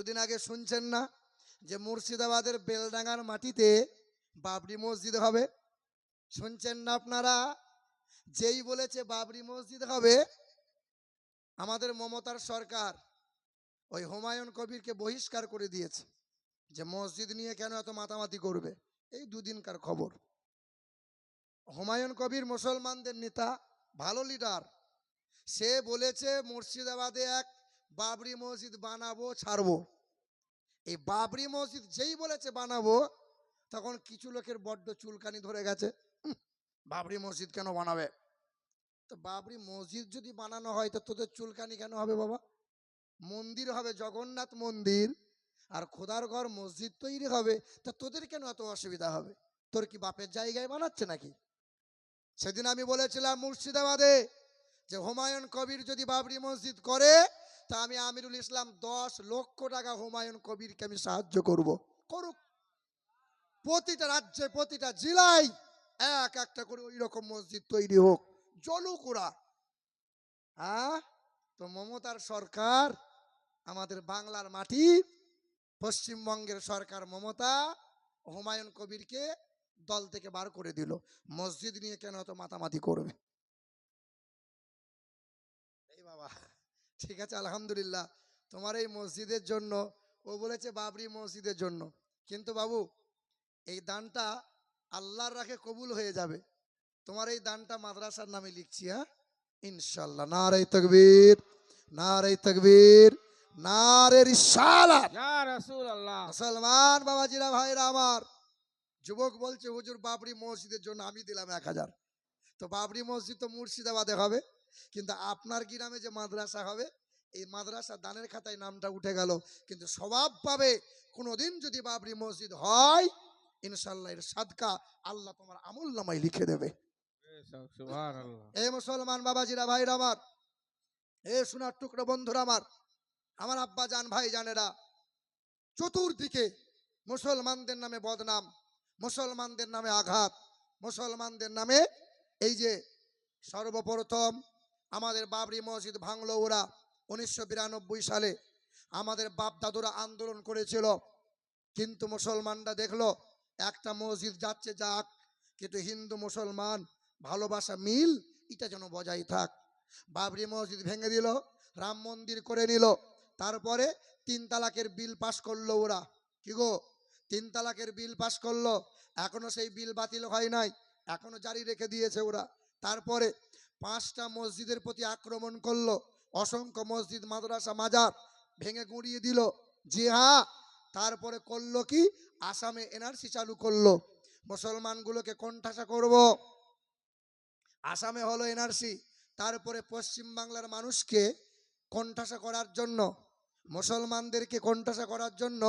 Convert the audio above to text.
দুদিন আগে শুনছেন না যে মুর্শিদাবাদের বেলডাঙ্গার মাটিতে বাবরি মসজিদ হবে? শুনছেন না আপনারা? যেই বলেছে বাবরি মসজিদ হবে, আমাদের মমতার সরকার ওই হুমায়ুন কবিরকে বহিষ্কার করে দিয়েছে যে মসজিদ নিয়ে কেন এত মাতামাতি করবে। এই দুদিনকার খবর। হুমায়ুন কবির মুসলমানদের নেতা, ভালো লিডার। সে বলেছে মুর্শিদাবাদে এক বাবরি মসজিদ বানাবো, ছাড়বো। এই বাবরি মসজিদ যেই বলেছে বানাবো, তখন কিছু লোকের বড্ড চুলকানি ধরে গেছে। বাবরি মসজিদ কেন বানাবে? তো বাবরি মসজিদ যদি বানানো হয় তো তোদের চুলকানি কেন হবে বাবা? মন্দির হবে, জগন্নাথ মন্দির, আর খোদার ঘর মসজিদ তৈরি হবে, তা তোদের কেন এত অসুবিধা হবে? তোর কি বাপের জায়গায় বানাচ্ছে নাকি? সেদিন আমি বলেছিলাম মুর্শিদাবাদে যে হুমায়ুন কবির যদি বাবরি মসজিদ করে, তা আমি আমিরুল ইসলাম 10 লক্ষ টাকা হুমায়ুন কবিরকে আমি সাহায্য করব। করুক। প্রতিটা রাজ্যে, প্রতিটা জেলায় এক একটা করে ওই রকম মসজিদ তৈরি হোক, জ্বলুক ওরা। হ্যাঁ, তো মমতার সরকার, আমাদের বাংলার মাটি, পশ্চিমবঙ্গের সরকার মমতা হুমায়ুন কবিরকে দল থেকে বার করে দিল। মসজিদ নিয়ে কেন এত মাতামাতি করবে? এই বাবা, ঠিক আছে, আলহামদুলিল্লাহ, তোমার এই মসজিদের জন্য। ও বলেছে বাবরি মসজিদের জন্য, কিন্তু বাবু এই দানটা আল্লাহর রাখে কবুল হয়ে যাবে। তোমার এই দানটা মাদ্রাসার নামে লিখছি, হ্যাঁ, ইনশাল্লাহ। নারে তাকবীর, নারে তাকবীর, নারে রিসালাত, ইয়া রাসূলুল্লাহ। মুসলমান বাবাজিরা, ভাইরা আমার। যুবক বলছে হুজুর বাবরি মসজিদের জন্য আমি দিলাম 1000। তো বাবরি মসজিদ তো মুর্শিদাবাদে হবে, কিন্তু আপনার গ্রামে যে মাদ্রাসা হবে, এই মাদ্রাসা দানের খাতায় নামটা উঠে গেল, কিন্তু স্বভাব পাবে কোনোদিন যদি বাবরি মসজিদ হয়, ইনশাল্লাহ এর সাদকা আল্লাহ তোমার আমল নামায় লিখে দেবে। সুবহানাল্লাহ। এ মুসলমান বাবাজিরা, ভাইরা আমার, এ সোনার টুকরো বন্ধুরা আমার, আমার আব্বা জান, ভাই জানেরা, চতুর্দিকে মুসলমানদের নামে বদনাম, মুসলমানদের নামে আঘাত, মুসলমানদের নামে এই যে সর্বপ্রথম আমাদের বাবরি মসজিদ ভাঙলো ওরা 1992 সালে। আমাদের বাপ দাদুরা আন্দোলন করেছিল, কিন্তু মুসলমানরা দেখলো একটা মসজিদ যাচ্ছে যাক, কিন্তু হিন্দু মুসলমান ভালোবাসা মিল এটা যেন বজায় থাক। বাবরি মসজিদ ভেঙে দিল, রাম মন্দির করে নিল। তারপরে 3 তালাকের বিল পাস করলো ওরা। কি গো, 3 তালাকের বিল পাস করলো, এখনো সেই বিল বাতিল হয় নাই, এখনো জারি রেখে দিয়েছে ওরা। তারপরে 5টা মসজিদের প্রতি আক্রমণ করলো, অসংখ্য মসজিদ, মাদ্রাসা, মাজার ভেঙে গুঁড়িয়ে দিল। জি হ্যাঁ, তারপরে করলো কি, আসামে এনআরসি চালু করলো, মুসলমানগুলোকে কোণঠাসা করব। আসামে হলো এনআরসি, তারপরে পশ্চিম বাংলার মানুষকে কোণঠাসা করার জন্য, মুসলমানদেরকে কোণঠাসা করার জন্য